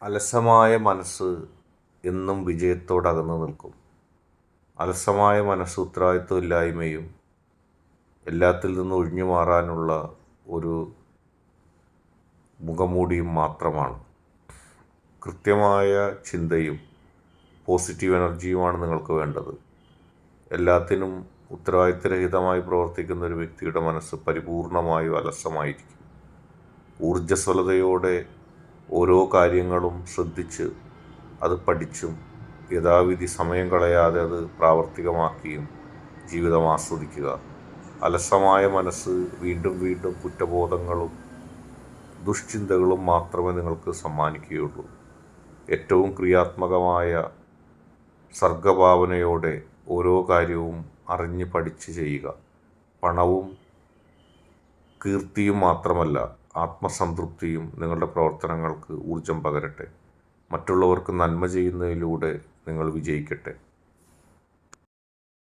അലസമായ മനസ്സ് എന്നും വിജയത്തോടകന്നു നിൽക്കും. അലസമായ മനസ്സ് ഉത്തരവാദിത്വമില്ലായ്മയും എല്ലാത്തിൽ നിന്നും ഒഴിഞ്ഞു മാറാനുള്ള ഒരു മുഖംമൂടിയും മാത്രമാണ്. കൃത്യമായ ചിന്തയും പോസിറ്റീവ് എനർജിയുമാണ് നിങ്ങൾക്ക് വേണ്ടത്. എല്ലാത്തിനും ഉത്തരവാദിത്വരഹിതമായി പ്രവർത്തിക്കുന്ന ഒരു വ്യക്തിയുടെ മനസ്സ് പരിപൂർണമായും അലസമായിരിക്കും. ഊർജ്ജസ്വലതയോടെ ഓരോ കാര്യങ്ങളും ശ്രദ്ധിച്ച് അത് പഠിച്ചും യഥാവിധി സമയം കളയാതെ അത് പ്രാവർത്തികമാക്കിയും ജീവിതം ആസ്വദിക്കുക. അലസമായ മനസ്സ് വീണ്ടും വീണ്ടും കുറ്റബോധങ്ങളും ദുഷ്ചിന്തകളും മാത്രമേ നിങ്ങൾക്ക് സമ്മാനിക്കുകയുള്ളൂ. ഏറ്റവും ക്രിയാത്മകമായ സർഗഭാവനയോടെ ഓരോ കാര്യവും അറിഞ്ഞ് പഠിച്ച് ചെയ്യുക. പണവും കീർത്തിയും മാത്രമല്ല, ആത്മസംതൃപ്തിയും നിങ്ങളുടെ പ്രവർത്തനങ്ങൾക്ക് ഊർജം പകരട്ടെ. മറ്റുള്ളവർക്ക് നന്മ ചെയ്യുന്നതിലൂടെ നിങ്ങൾ വിജയിക്കട്ടെ.